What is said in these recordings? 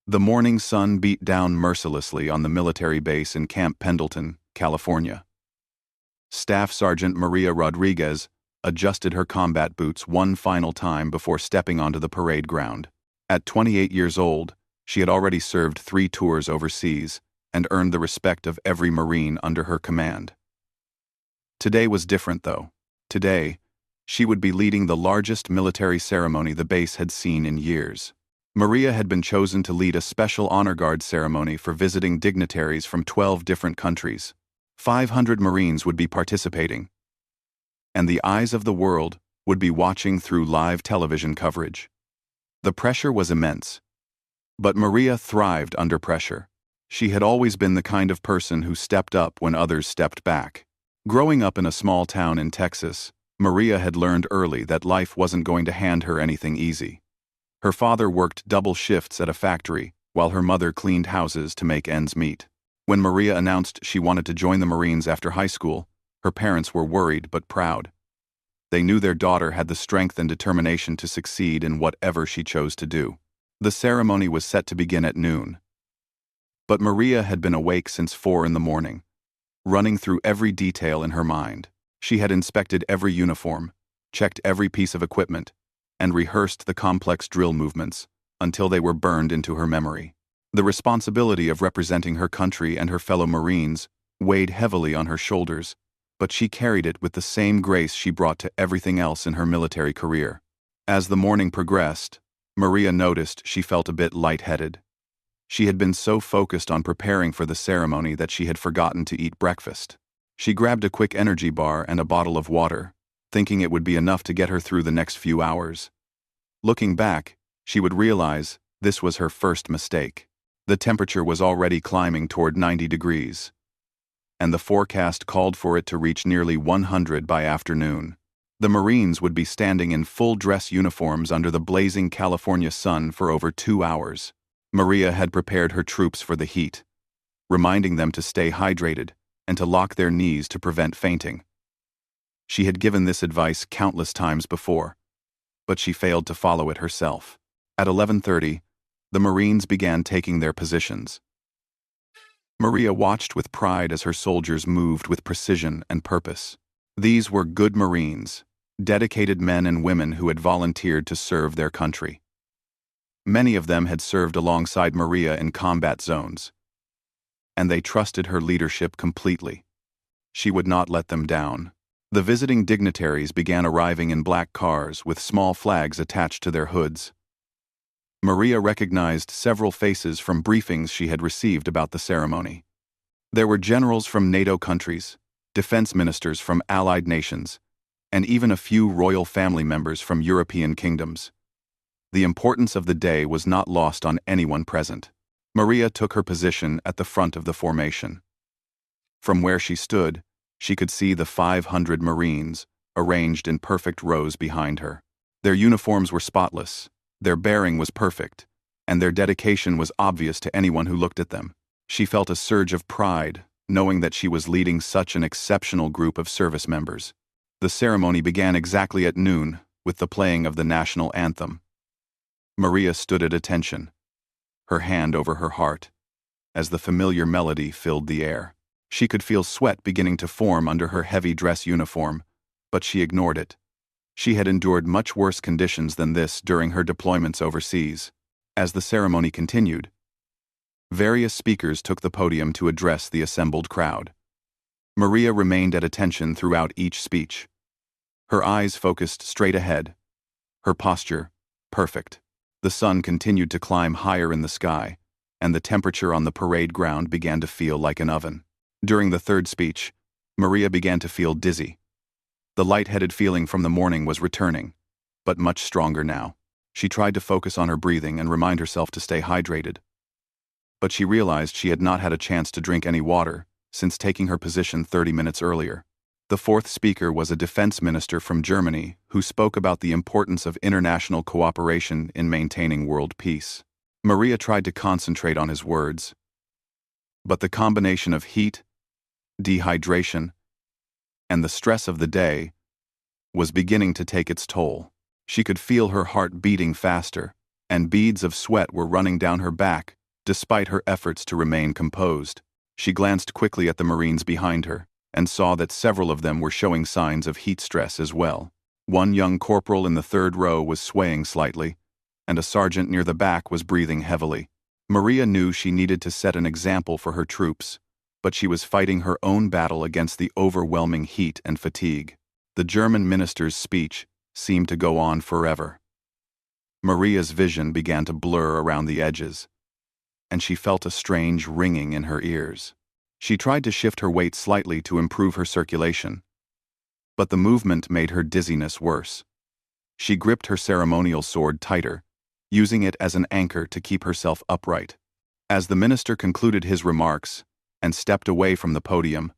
The morning sun beat down mercilessly on the military base in Camp Pendleton, California. Staff Sergeant Maria Rodriguez adjusted her combat boots one final time before stepping onto the parade ground. At 28 years old, she had already served 3 tours overseas and earned the respect of every Marine under her command. Today was different, though. Today, she would be leading the largest military ceremony the base had seen in years. Maria had been chosen to lead a special honor guard ceremony for visiting dignitaries from 12 different countries. 500 Marines would be participating, and the eyes of the world would be watching through live television coverage. The pressure was immense. But Maria thrived under pressure. She had always been the kind of person who stepped up when others stepped back. Growing up in a small town in Texas, Maria had learned early that life wasn't going to hand her anything easy. Her father worked double shifts at a factory, while her mother cleaned houses to make ends meet. When Maria announced she wanted to join the Marines after high school, her parents were worried but proud. They knew their daughter had the strength and determination to succeed in whatever she chose to do. The ceremony was set to begin at noon. But Maria had been awake since 4 in the morning, running through every detail in her mind. She had inspected every uniform, checked every piece of equipment, and rehearsed the complex drill movements until they were burned into her memory. The responsibility of representing her country and her fellow Marines weighed heavily on her shoulders, but she carried it with the same grace she brought to everything else in her military career. As the morning progressed, Maria noticed she felt a bit lightheaded. She had been so focused on preparing for the ceremony that she had forgotten to eat breakfast. She grabbed a quick energy bar and a bottle of water, thinking it would be enough to get her through the next few hours. Looking back, she would realize this was her first mistake. The temperature was already climbing toward 90 degrees, and the forecast called for it to reach nearly 100 by afternoon. The Marines would be standing in full dress uniforms under the blazing California sun for over 2 hours. Maria had prepared her troops for the heat, reminding them to stay hydrated and to lock their knees to prevent fainting. She had given this advice countless times before, but she failed to follow it herself. At 11:30, the Marines began taking their positions. Maria watched with pride as her soldiers moved with precision and purpose. These were good Marines, dedicated men and women who had volunteered to serve their country. Many of them had served alongside Maria in combat zones, and they trusted her leadership completely. She would not let them down. The visiting dignitaries began arriving in black cars with small flags attached to their hoods. Maria recognized several faces from briefings she had received about the ceremony. There were generals from NATO countries, defense ministers from allied nations, and even a few royal family members from European kingdoms. The importance of the day was not lost on anyone present. Maria took her position at the front of the formation. From where she stood, she could see the 500 Marines arranged in perfect rows behind her. Their uniforms were spotless, their bearing was perfect, and their dedication was obvious to anyone who looked at them. She felt a surge of pride, knowing that she was leading such an exceptional group of service members. The ceremony began exactly at noon, with the playing of the national anthem. Maria stood at attention, her hand over her heart, as the familiar melody filled the air. She could feel sweat beginning to form under her heavy dress uniform, but she ignored it. She had endured much worse conditions than this during her deployments overseas. As the ceremony continued, various speakers took the podium to address the assembled crowd. Maria remained at attention throughout each speech. Her eyes focused straight ahead, her posture perfect. The sun continued to climb higher in the sky, and the temperature on the parade ground began to feel like an oven. During the third speech, Maria began to feel dizzy. The lightheaded feeling from the morning was returning, but much stronger now. She tried to focus on her breathing and remind herself to stay hydrated. But she realized she had not had a chance to drink any water since taking her position 30 minutes earlier. The fourth speaker was a defense minister from Germany who spoke about the importance of international cooperation in maintaining world peace. Maria tried to concentrate on his words, but the combination of heat, dehydration, and the stress of the day was beginning to take its toll. She could feel her heart beating faster, and beads of sweat were running down her back, despite her efforts to remain composed. She glanced quickly at the Marines behind her, and saw that several of them were showing signs of heat stress as well. One young corporal in the third row was swaying slightly, and a sergeant near the back was breathing heavily. Maria knew she needed to set an example for her troops, but she was fighting her own battle against the overwhelming heat and fatigue. The German minister's speech seemed to go on forever. Maria's vision began to blur around the edges, and she felt a strange ringing in her ears. She tried to shift her weight slightly to improve her circulation, but the movement made her dizziness worse. She gripped her ceremonial sword tighter, using it as an anchor to keep herself upright. As the minister concluded his remarks and stepped away from the podium,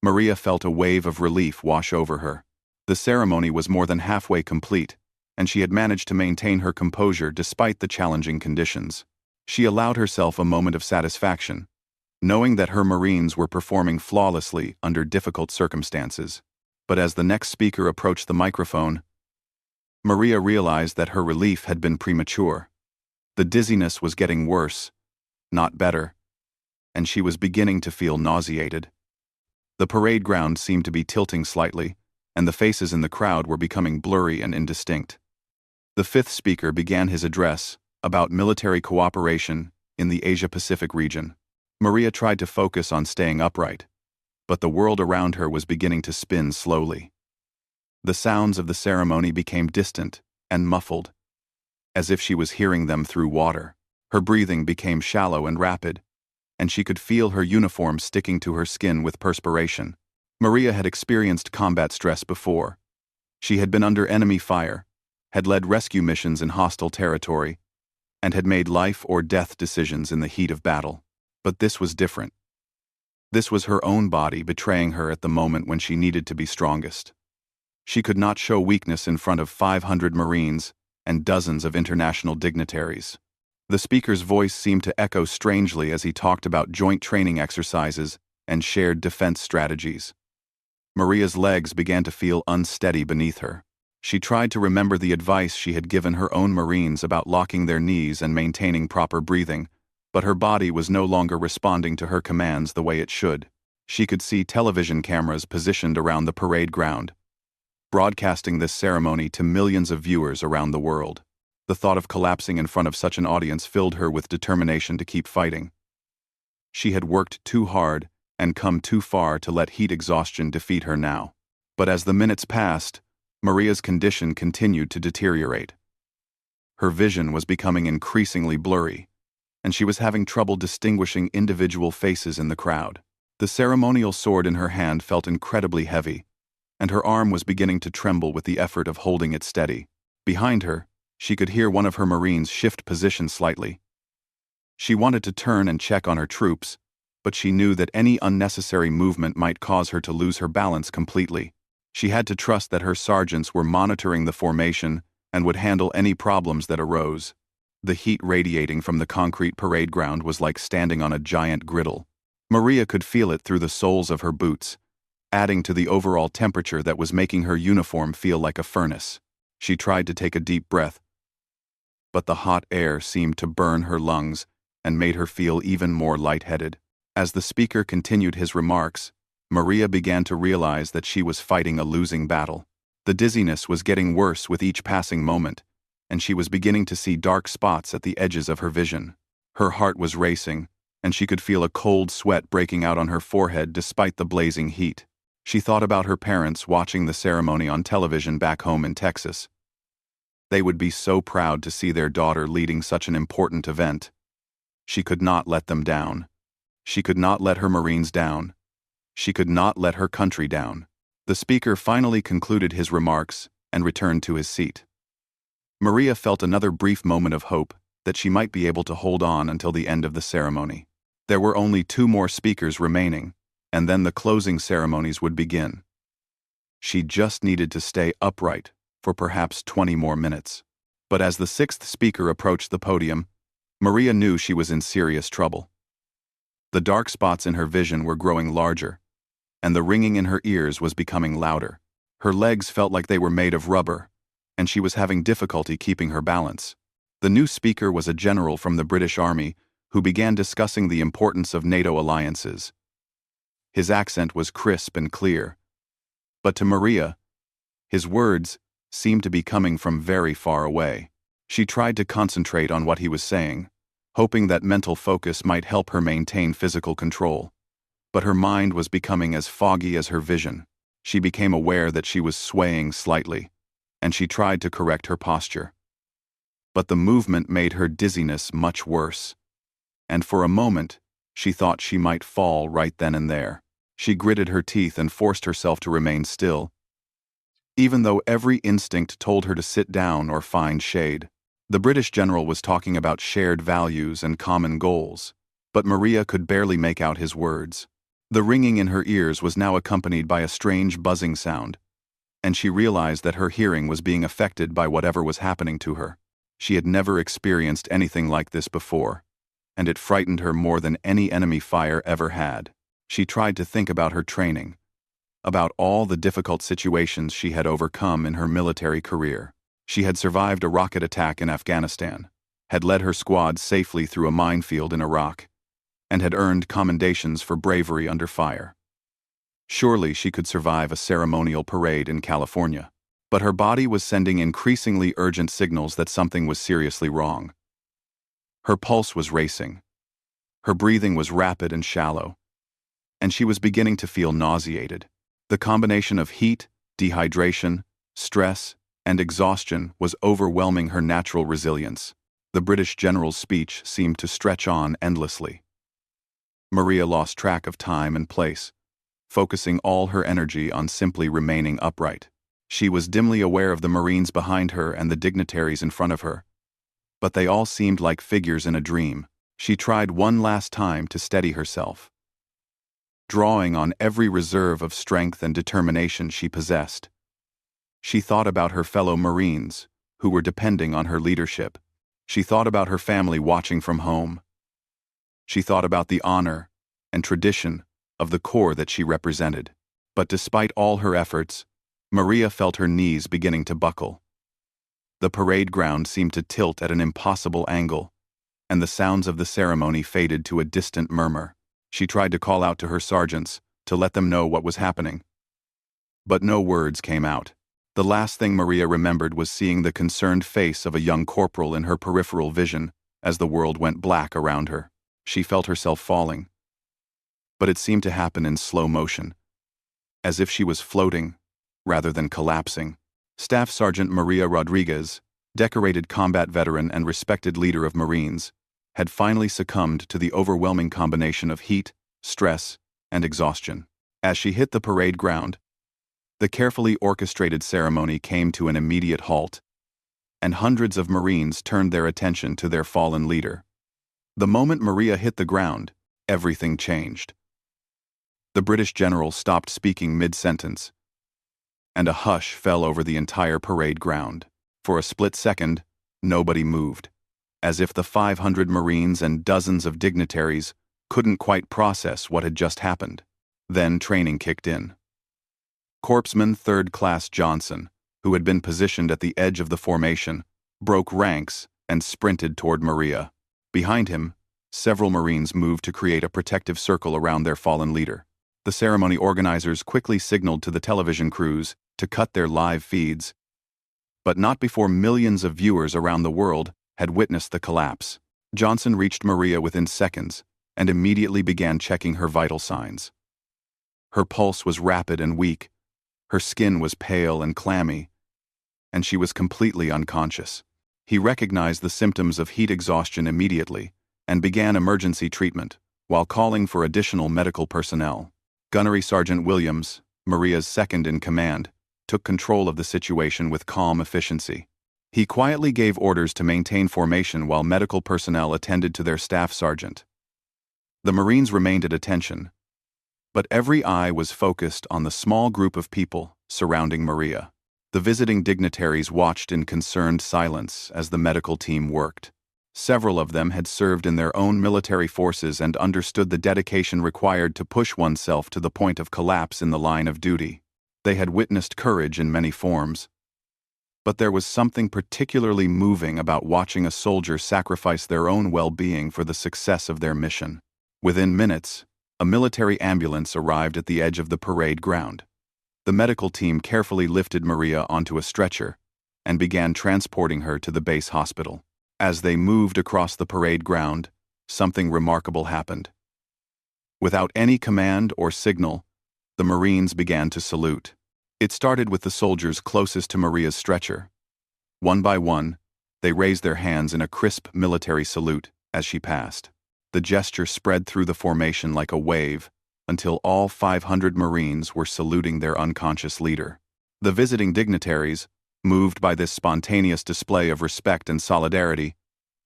Maria felt a wave of relief wash over her. The ceremony was more than halfway complete, and she had managed to maintain her composure despite the challenging conditions. She allowed herself a moment of satisfaction, knowing that her Marines were performing flawlessly under difficult circumstances. But as the next speaker approached the microphone, Maria realized that her relief had been premature. The dizziness was getting worse, not better, and she was beginning to feel nauseated. The parade ground seemed to be tilting slightly, and the faces in the crowd were becoming blurry and indistinct. The fifth speaker began his address about military cooperation in the Asia-Pacific region. Maria tried to focus on staying upright, but the world around her was beginning to spin slowly. The sounds of the ceremony became distant and muffled, as if she was hearing them through water. Her breathing became shallow and rapid, and she could feel her uniform sticking to her skin with perspiration. Maria had experienced combat stress before. She had been under enemy fire, had led rescue missions in hostile territory, and had made life-or-death decisions in the heat of battle. But this was different. This was her own body betraying her at the moment when she needed to be strongest. She could not show weakness in front of 500 Marines and dozens of international dignitaries. The speaker's voice seemed to echo strangely as he talked about joint training exercises and shared defense strategies. Maria's legs began to feel unsteady beneath her. She tried to remember the advice she had given her own Marines about locking their knees and maintaining proper breathing, but her body was no longer responding to her commands the way it should. She could see television cameras positioned around the parade ground, broadcasting this ceremony to millions of viewers around the world. The thought of collapsing in front of such an audience filled her with determination to keep fighting. She had worked too hard and come too far to let heat exhaustion defeat her now. But as the minutes passed, Maria's condition continued to deteriorate. Her vision was becoming increasingly blurry, and she was having trouble distinguishing individual faces in the crowd. The ceremonial sword in her hand felt incredibly heavy, and her arm was beginning to tremble with the effort of holding it steady. Behind her, she could hear one of her Marines shift position slightly. She wanted to turn and check on her troops, but she knew that any unnecessary movement might cause her to lose her balance completely. She had to trust that her sergeants were monitoring the formation and would handle any problems that arose. The heat radiating from the concrete parade ground was like standing on a giant griddle. Maria could feel it through the soles of her boots, adding to the overall temperature that was making her uniform feel like a furnace. She tried to take a deep breath, but the hot air seemed to burn her lungs and made her feel even more lightheaded. As the speaker continued his remarks, Maria began to realize that she was fighting a losing battle. The dizziness was getting worse with each passing moment, and she was beginning to see dark spots at the edges of her vision. Her heart was racing, and she could feel a cold sweat breaking out on her forehead despite the blazing heat. She thought about her parents watching the ceremony on television back home in Texas. They would be so proud to see their daughter leading such an important event. She could not let them down. She could not let her Marines down. She could not let her country down. The speaker finally concluded his remarks and returned to his seat. Maria felt another brief moment of hope that she might be able to hold on until the end of the ceremony. There were only 2 more speakers remaining, and then the closing ceremonies would begin. She just needed to stay upright for perhaps 20 more minutes. But as the 6th speaker approached the podium, Maria knew she was in serious trouble. The dark spots in her vision were growing larger, and the ringing in her ears was becoming louder. Her legs felt like they were made of rubber, and she was having difficulty keeping her balance. The new speaker was a general from the British Army who began discussing the importance of NATO alliances. His accent was crisp and clear, but to Maria, his words seemed to be coming from very far away. She tried to concentrate on what he was saying, hoping that mental focus might help her maintain physical control. But her mind was becoming as foggy as her vision. She became aware that she was swaying slightly, and she tried to correct her posture. But the movement made her dizziness much worse, and for a moment, she thought she might fall right then and there. She gritted her teeth and forced herself to remain still, even though every instinct told her to sit down or find shade. The British general was talking about shared values and common goals, but Maria could barely make out his words. The ringing in her ears was now accompanied by a strange buzzing sound, and she realized that her hearing was being affected by whatever was happening to her. She had never experienced anything like this before, and it frightened her more than any enemy fire ever had. She tried to think about her training, about all the difficult situations she had overcome in her military career. She had survived a rocket attack in Afghanistan, had led her squad safely through a minefield in Iraq, and had earned commendations for bravery under fire. Surely she could survive a ceremonial parade in California. But her body was sending increasingly urgent signals that something was seriously wrong. Her pulse was racing. Her breathing was rapid and shallow, and she was beginning to feel nauseated. The combination of heat, dehydration, stress, and exhaustion was overwhelming her natural resilience. The British general's speech seemed to stretch on endlessly. Maria lost track of time and place, focusing all her energy on simply remaining upright. She was dimly aware of the Marines behind her and the dignitaries in front of her, but they all seemed like figures in a dream. She tried one last time to steady herself, drawing on every reserve of strength and determination she possessed. She thought about her fellow Marines, who were depending on her leadership. She thought about her family watching from home. She thought about the honor and tradition of the corps that she represented. But despite all her efforts, Maria felt her knees beginning to buckle. The parade ground seemed to tilt at an impossible angle, and the sounds of the ceremony faded to a distant murmur. She tried to call out to her sergeants to let them know what was happening, but no words came out. The last thing Maria remembered was seeing the concerned face of a young corporal in her peripheral vision as the world went black around her. She felt herself falling, but it seemed to happen in slow motion, as if she was floating rather than collapsing. Staff Sergeant Maria Rodriguez, decorated combat veteran and respected leader of Marines, had finally succumbed to the overwhelming combination of heat, stress, and exhaustion. As she hit the parade ground, the carefully orchestrated ceremony came to an immediate halt, and hundreds of Marines turned their attention to their fallen leader. The moment Maria hit the ground, everything changed. The British general stopped speaking mid-sentence, and a hush fell over the entire parade ground. For a split second, nobody moved, as if the 500 Marines and dozens of dignitaries couldn't quite process what had just happened. Then training kicked in. Corpsman 3rd Class Johnson, who had been positioned at the edge of the formation, broke ranks and sprinted toward Maria. Behind him, several Marines moved to create a protective circle around their fallen leader. The ceremony organizers quickly signaled to the television crews to cut their live feeds, but not before millions of viewers around the world had witnessed the collapse. Johnson reached Maria within seconds and immediately began checking her vital signs. Her pulse was rapid and weak, her skin was pale and clammy, and she was completely unconscious. He recognized the symptoms of heat exhaustion immediately and began emergency treatment while calling for additional medical personnel. Gunnery Sergeant Williams, Maria's second-in-command, took control of the situation with calm efficiency. He quietly gave orders to maintain formation while medical personnel attended to their staff sergeant. The Marines remained at attention, but every eye was focused on the small group of people surrounding Maria. The visiting dignitaries watched in concerned silence as the medical team worked. Several of them had served in their own military forces and understood the dedication required to push oneself to the point of collapse in the line of duty. They had witnessed courage in many forms, But there was something particularly moving about watching a soldier sacrifice their own well-being for the success of their mission. Within minutes, a military ambulance arrived at the edge of the parade ground. The medical team carefully lifted Maria onto a stretcher and began transporting her to the base hospital. As they moved across the parade ground, something remarkable happened. Without any command or signal, the Marines began to salute. It started with the soldiers closest to Maria's stretcher. One by one, they raised their hands in a crisp military salute as she passed. The gesture spread through the formation like a wave until all 500 Marines were saluting their unconscious leader. The visiting dignitaries, moved by this spontaneous display of respect and solidarity,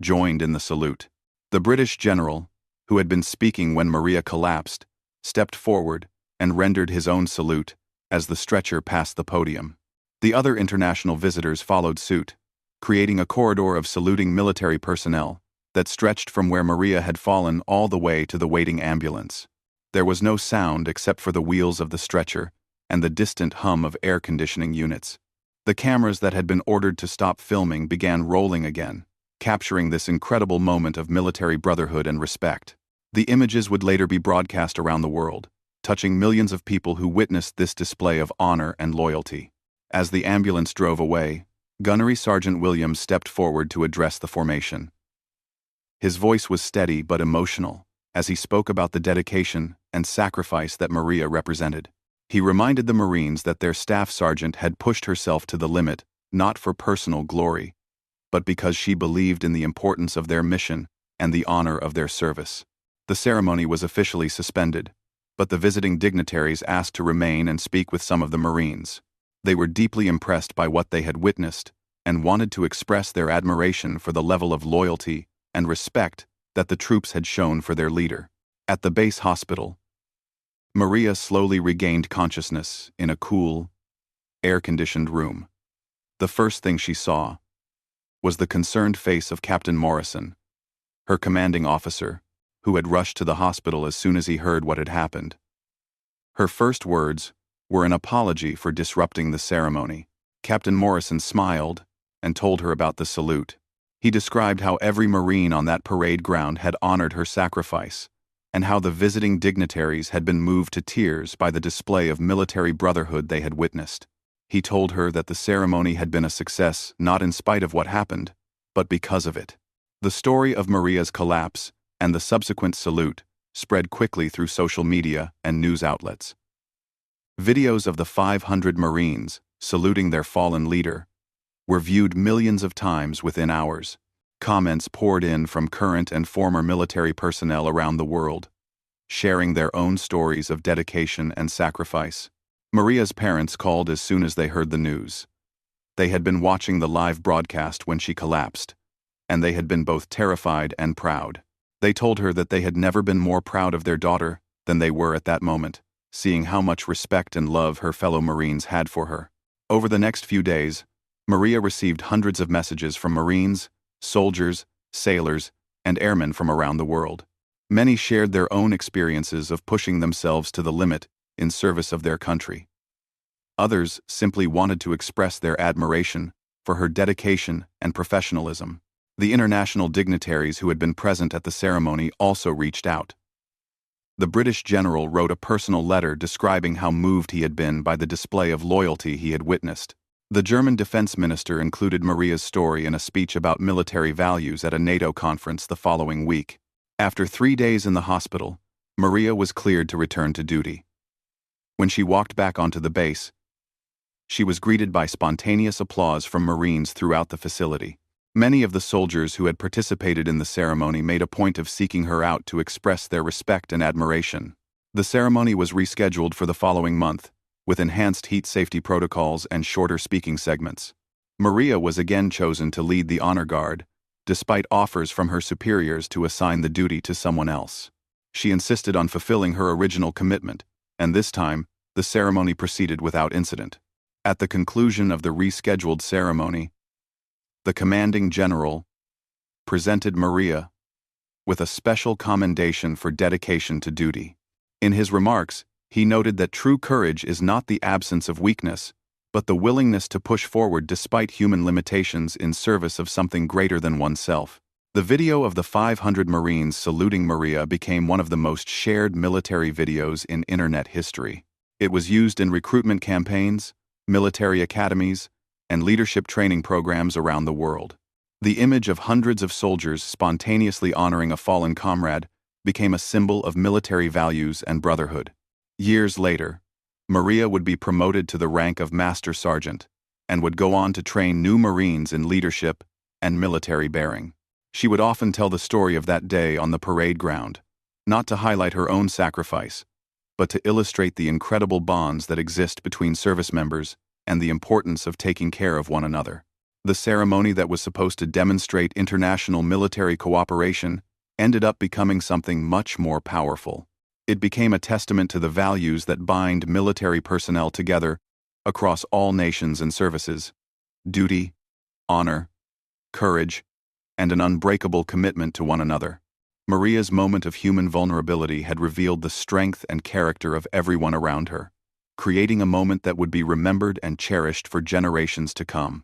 joined in the salute. The British general, who had been speaking when Maria collapsed, stepped forward and rendered his own salute as the stretcher passed the podium. The other international visitors followed suit, creating a corridor of saluting military personnel that stretched from where Maria had fallen all the way to the waiting ambulance. There was no sound except for the wheels of the stretcher and the distant hum of air conditioning units. The cameras that had been ordered to stop filming began rolling again, capturing this incredible moment of military brotherhood and respect. The images would later be broadcast around the world, touching millions of people who witnessed this display of honor and loyalty. As the ambulance drove away, Gunnery Sergeant Williams stepped forward to address the formation. His voice was steady but emotional as he spoke about the dedication and sacrifice that Maria represented. He reminded the Marines that their staff sergeant had pushed herself to the limit, not for personal glory, but because she believed in the importance of their mission and the honor of their service. The ceremony was officially suspended, but the visiting dignitaries asked to remain and speak with some of the Marines. They were deeply impressed by what they had witnessed and wanted to express their admiration for the level of loyalty and respect that the troops had shown for their leader. At the base hospital, Maria slowly regained consciousness in a cool, air-conditioned room. The first thing she saw was the concerned face of Captain Morrison, her commanding officer, who had rushed to the hospital as soon as he heard what had happened. Her first words were an apology for disrupting the ceremony. Captain Morrison smiled and told her about the salute. He described how every Marine on that parade ground had honored her sacrifice, and how the visiting dignitaries had been moved to tears by the display of military brotherhood they had witnessed. He told her that the ceremony had been a success not in spite of what happened, but because of it. The story of Maria's collapse and the subsequent salute spread quickly through social media and news outlets. Videos of the 500 Marines saluting their fallen leader were viewed millions of times within hours. Comments poured in from current and former military personnel around the world, sharing their own stories of dedication and sacrifice. Maria's parents called as soon as they heard the news. They had been watching the live broadcast when she collapsed, and they had been both terrified and proud. They told her that they had never been more proud of their daughter than they were at that moment, seeing how much respect and love her fellow Marines had for her. Over the next few days, Maria received hundreds of messages from Marines, soldiers, sailors, and airmen from around the world. Many shared their own experiences of pushing themselves to the limit in service of their country. Others simply wanted to express their admiration for her dedication and professionalism. The international dignitaries who had been present at the ceremony also reached out. The British general wrote a personal letter describing how moved he had been by the display of loyalty he had witnessed. The German defense minister included Maria's story in a speech about military values at a NATO conference the following week. After 3 days in the hospital, Maria was cleared to return to duty. When she walked back onto the base, she was greeted by spontaneous applause from Marines throughout the facility. Many of the soldiers who had participated in the ceremony made a point of seeking her out to express their respect and admiration. The ceremony was rescheduled for the following month, with enhanced heat safety protocols and shorter speaking segments. Maria was again chosen to lead the honor guard, despite offers from her superiors to assign the duty to someone else. She insisted on fulfilling her original commitment, and this time, the ceremony proceeded without incident. At the conclusion of the rescheduled ceremony, the commanding general presented Maria with a special commendation for dedication to duty. In his remarks, he noted that true courage is not the absence of weakness, but the willingness to push forward despite human limitations in service of something greater than oneself. The video of the 500 Marines saluting Maria became one of the most shared military videos in internet history. It was used in recruitment campaigns, military academies, and leadership training programs around the world. The image of hundreds of soldiers spontaneously honoring a fallen comrade became a symbol of military values and brotherhood. Years later, Maria would be promoted to the rank of Master Sergeant and would go on to train new Marines in leadership and military bearing. She would often tell the story of that day on the parade ground, not to highlight her own sacrifice, but to illustrate the incredible bonds that exist between service members and the importance of taking care of one another. The ceremony that was supposed to demonstrate international military cooperation ended up becoming something much more powerful. It became a testament to the values that bind military personnel together across all nations and services: duty, honor, courage, and an unbreakable commitment to one another. Maria's moment of human vulnerability had revealed the strength and character of everyone around her, creating a moment that would be remembered and cherished for generations to come.